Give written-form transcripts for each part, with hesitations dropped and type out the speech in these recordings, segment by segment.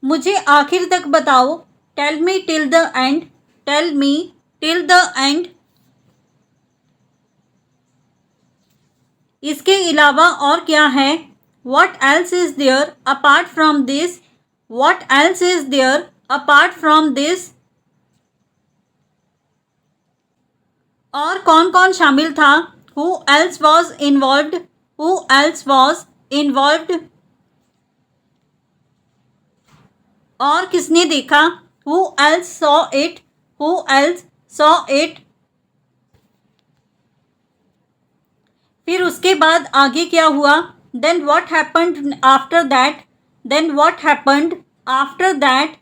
मुझे आखिर तक बताओ। Tell me till the end. Tell me till the end. इसके अलावा और क्या है? What else is there apart from this? What else is there apart from this? और कौन कौन शामिल था? Who else was involved? Who else was involved? और किसने देखा? Who else saw it? Who else saw it? फिर उसके बाद आगे क्या हुआ? Then what happened after that? Then what happened after that?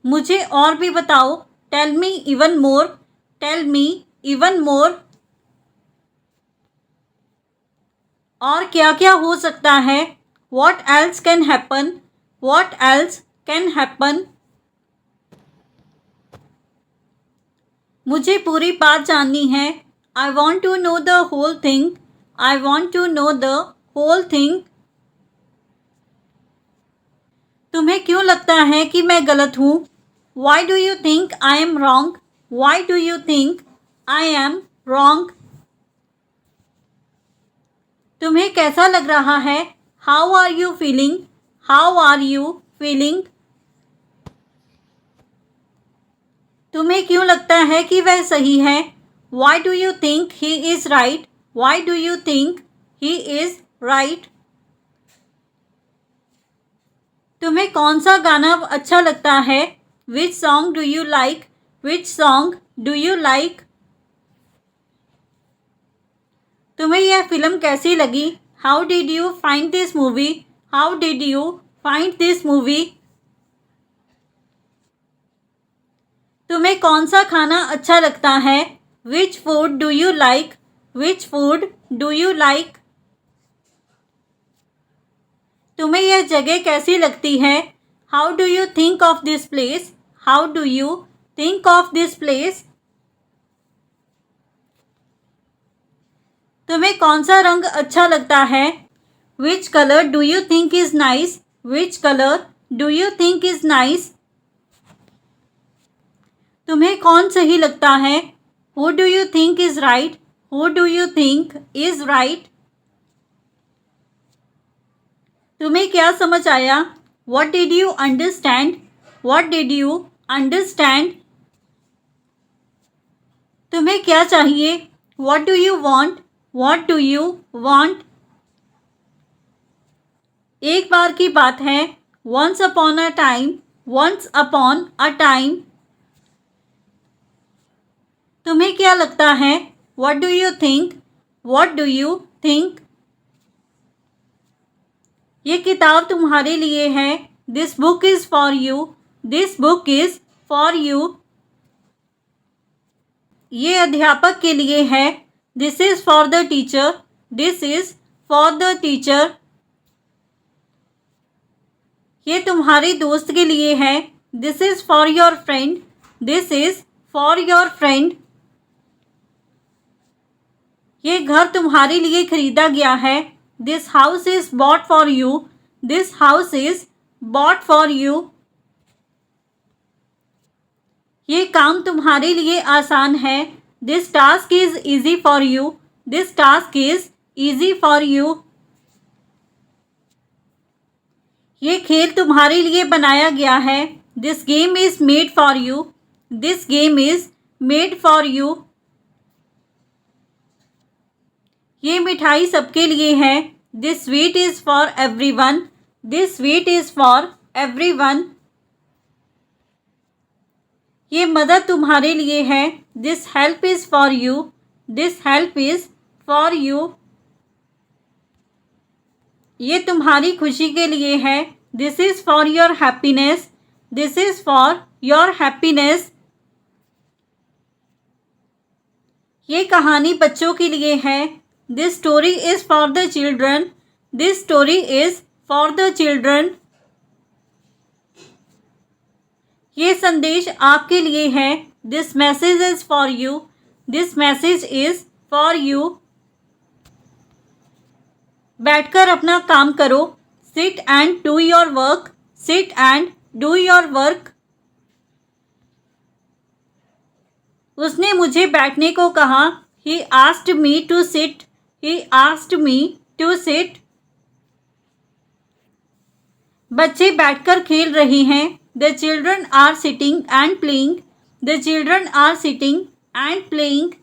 मुझे और भी बताओ। Tell me even more. Tell me even more. और क्या क्या हो सकता है? What else can happen? What else can happen? मुझे पूरी बात जाननी है। I want to know the whole thing. I want to know the whole thing. तुम्हें क्यों लगता है कि मैं गलत हूँ? Why do you think I am wrong? Why do you think I am wrong? तुम्हें कैसा लग रहा है? How are you feeling? How are you feeling? तुम्हें क्यों लगता है कि वह सही है? Why do you think he is right? Why do you think he is right? तुम्हें कौन सा गाना अच्छा लगता है? Which song do you like? Which song do you like? तुम्हें यह फिल्म कैसी लगी? How did you find this movie? How did you find this movie? तुम्हें कौन सा खाना अच्छा लगता है? Which food do you like? Which food do you like? तुम्हें यह जगह कैसी लगती है? How do you think of this place? How do you think of this place? तुम्हें कौन सा रंग अच्छा लगता है? Which color do you think is nice? Which color do you think is nice? तुम्हें कौन सही लगता है? Who do you think is right? Who do you think is right? तुम्हें क्या समझ आया? What did you understand? What did you understand? तुम्हें क्या चाहिए? What do you want? What do you want? एक बार की बात है। Once upon a time. Once upon a time. तुम्हें क्या लगता है? What do you think? What do you think? ये किताब तुम्हारे लिए है। This book is for you. This book is for you. ये अध्यापक के लिए है। This is for the teacher. This is for the teacher. ये तुम्हारे दोस्त के लिए है। This is for your friend. This is for your friend. ये घर तुम्हारे लिए खरीदा गया है। This house is bought for you. This house is bought for you. ये काम तुम्हारे लिए आसान है। This task is easy for you. This task is easy for you. ये खेल तुम्हारे लिए बनाया गया है। This game is made for you. This game is made for you. ये मिठाई सबके लिए है। This sweet is for everyone. This sweet is for everyone. ये मदद तुम्हारे लिए है। This help is for you. This help is for you. ये तुम्हारी खुशी के लिए है। This is for your happiness. This is for your happiness. ये कहानी बच्चों के लिए है। This story is for the children. This story is for the children. ये संदेश आपके लिए है। This message is for you. This message is for you. बैठकर अपना काम करो। Sit and do your work. Sit and do your work. उसने मुझे बैठने को कहा. He asked me to sit. He asked me to sit. बच्चे बैठकर खेल रहे हैं. The children are sitting and playing. The children are sitting and playing.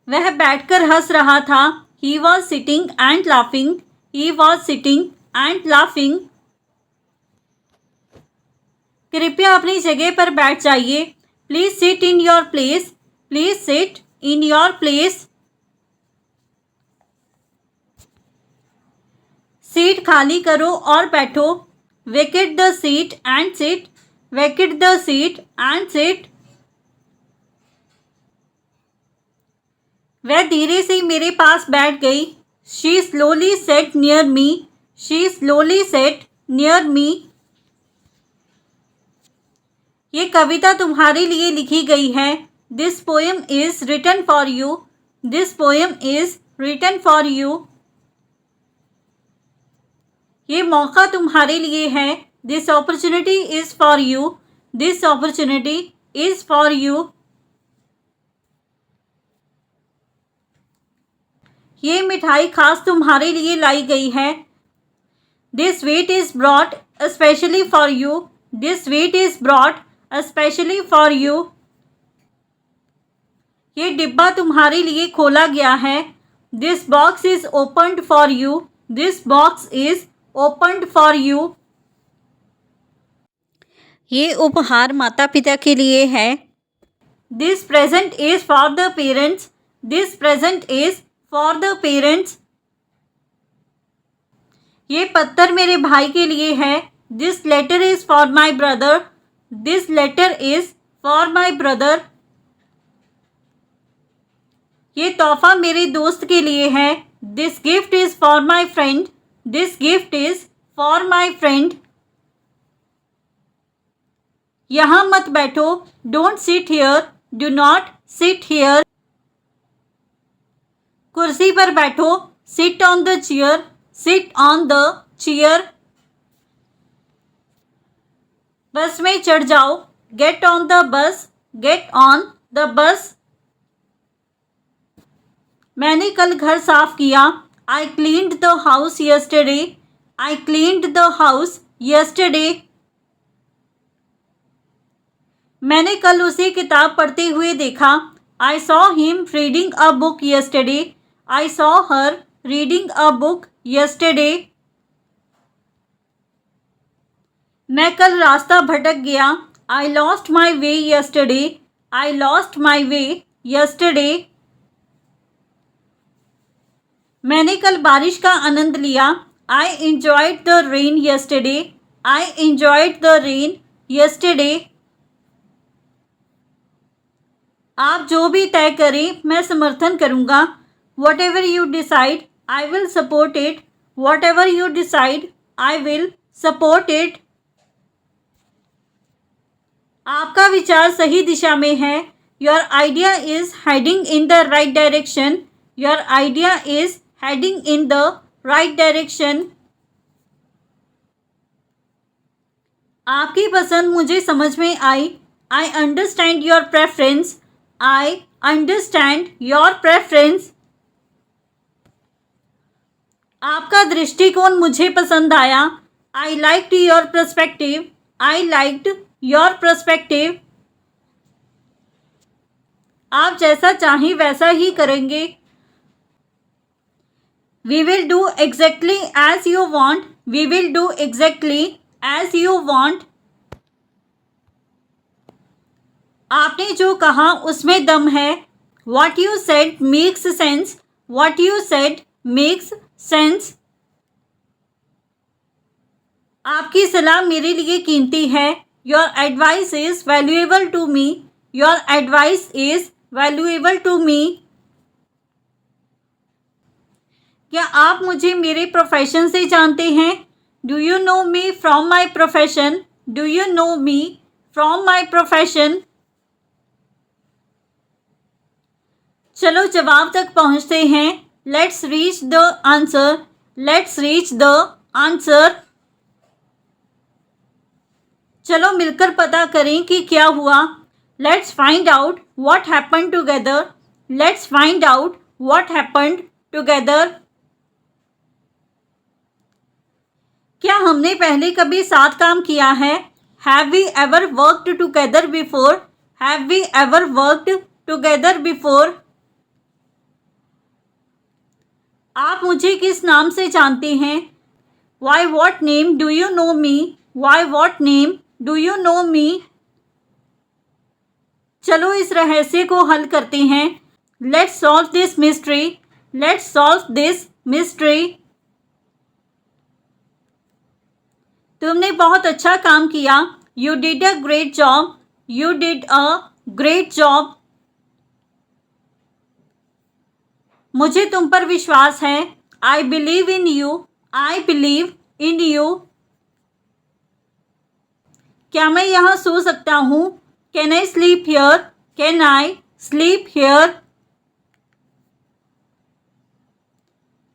वह बैठकर हंस रहा था. He was sitting and laughing. He was sitting and laughing. कृपया अपनी जगह पर बैठ जाइए. Please sit in your place. Please sit in your place. Seat खाली करो और बैठो. Vacate the seat and sit. Vacate the seat and sit. वह धीरे से मेरे पास बैठ गई. She slowly sat near me. She slowly sat near me. ये कविता तुम्हारे लिए लिखी गई है. This poem is written for you. This poem is written for you. ये मौका तुम्हारे लिए है. This opportunity is for you. This opportunity is for you. ये मिठाई खास तुम्हारे लिए लाई गई है. This sweet is brought especially for you. This sweet is brought especially for you. ये डिब्बा तुम्हारे लिए खोला गया है. This box is opened for you. This box is opened for you. ये उपहार माता पिता के लिए है. This present is for the parents. This present is for the parents. ये पत्तर मेरे भाई के लिए है. This letter is for my brother. This letter is for my brother. ये तोहफा मेरे दोस्त के लिए है. This gift is for my friend. This gift is for my friend. यहाँ मत बैठो. Don't sit here. Do not sit here. कुर्सी पर बैठो. Sit on the chair. Sit on the chair. बस में चढ़ जाओ. Get on the bus. Get on the bus. मैंने कल घर साफ किया. I cleaned the house yesterday. I cleaned the house yesterday. मैंने कल उसे किताब पढ़ते हुए देखा. I saw him reading a book yesterday. I saw her reading a book yesterday. मैं कल रास्ता भटक गया. I lost my way yesterday. I lost my way yesterday. मैंने कल बारिश का आनंद लिया. I enjoyed the rain yesterday. I enjoyed the rain yesterday. आप जो भी तय करें मैं समर्थन करूँगा. Whatever you decide, I will support it. Whatever you decide, I will support it. आपका विचार सही दिशा में है. Your idea is heading in the right direction. Your idea is heading in the right direction. आपकी पसंद मुझे समझ में आई. I understand your preference. I understand your preference. आपका दृष्टिकोण मुझे पसंद आया. I liked your perspective. I liked your perspective. आप जैसा चाहें वैसा ही करेंगे. We will do exactly as you want. We will do exactly as you want. आपने जो कहा उसमें दम है. What you said makes sense. What you said makes sense. आपकी सलाह मेरे लिए कीमती है. Your advice is valuable to me. Your advice is valuable to me. क्या आप मुझे मेरे प्रोफेशन से जानते हैं? Do you know me from my profession? Do you know me from my profession? चलो जवाब तक पहुंचते हैं. Let's reach the answer. Let's reach the answer. चलो मिलकर पता करें कि क्या हुआ। Let's find out what happened together. Let's find out what happened together. क्या हमने पहले कभी साथ काम किया है? Have we ever worked together before? Have we ever worked together before? आप मुझे किस नाम से जानते हैं? Why what name do you know me? Why what name do you know me? चलो इस रहस्य को हल करते हैं। Let's solve this mystery. Let's solve this mystery. तुमने बहुत अच्छा काम किया। You did a great job. You did a great job. मुझे तुम पर विश्वास है। I believe in you. I believe in you. क्या मैं यहाँ सो सकता हूँ? Can I sleep here? Can I sleep here?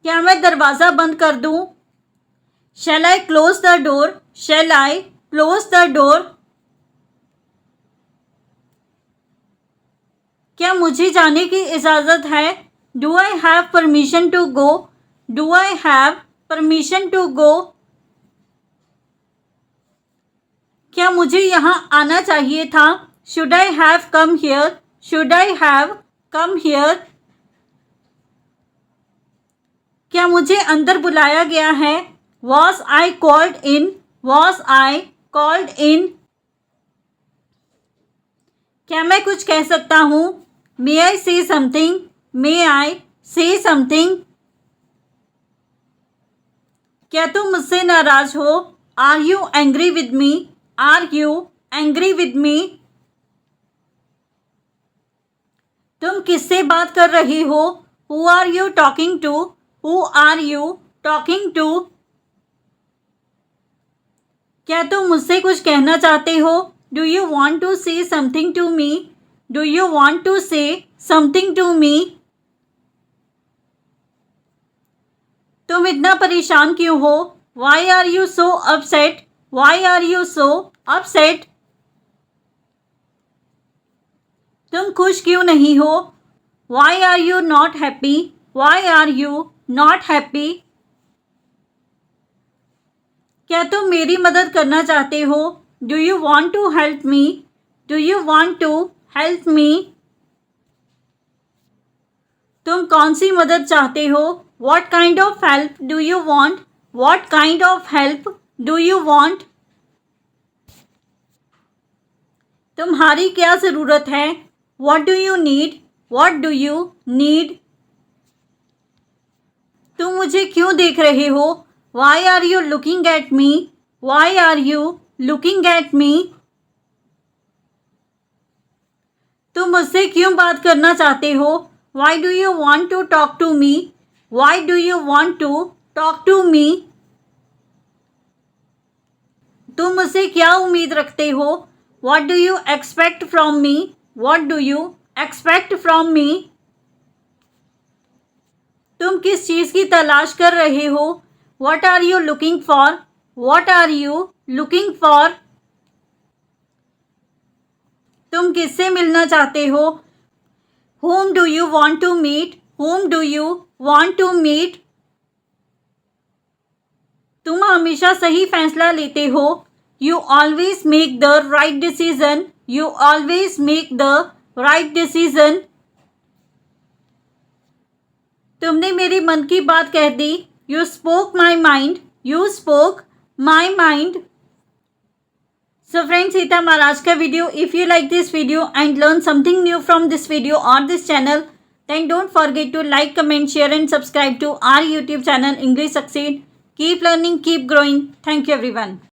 क्या मैं दरवाज़ा बंद कर दूँ? Shall I close the door? Shall I close the door? क्या मुझे जाने की इजाज़त है? Do I have permission to go? Do I have permission to go? क्या मुझे यहाँ आना चाहिए था? Should I have come here? Should I have come here? क्या मुझे अंदर बुलाया गया है? Was I called in? Was I called in? क्या मैं कुछ कह सकता हूँ? मे आई से समथिंग? मे आई से समथिंग? क्या तुम मुझसे नाराज हो? Are you angry with me? Are you angry with me? तुम किससे बात कर रही हो? Who are you talking to? Who are you talking to? क्या तुम मुझसे कुछ कहना चाहते हो? Do you want to say something to me? Do you want to say something to me? तुम इतना परेशान क्यों हो? Why are you so upset? Why are you so upset? तुम खुश क्यों नहीं हो? Why are you not happy? Why are you not happy? क्या तुम मेरी मदद करना चाहते हो? Do you want to help me? Do you want to help me? तुम कौन सी मदद चाहते हो? What kind of help do you want? What kind of help do you want? तुम्हारी क्या ज़रूरत है? What do you need? What do you need? तुम मुझे क्यों देख रहे हो? Why are you looking at me? Why are you looking at me? तुम मुझसे क्यों बात करना चाहते हो? Why do you want to talk to me? Why do you want to talk to me? तुम मुझसे क्या उम्मीद रखते हो? What do you expect from me? What do you expect from me? तुम किस चीज़ की तलाश कर रहे हो? What are you looking for? What are you looking for? तुम किससे मिलना चाहते हो? Whom do you want to meet? Whom do you want to meet? तुम हमेशा सही फैसला लेते हो। You always make the right decision. You always make the right decision. तुमने मेरे मन की बात कह दी। You spoke my mind. You spoke my mind. So friends, ये था हमारा आज का video. If you like this video and learn something new from this video or this channel, then don't forget to like, comment, share and subscribe to our YouTube channel English Succeed. Keep learning, keep growing. Thank you everyone.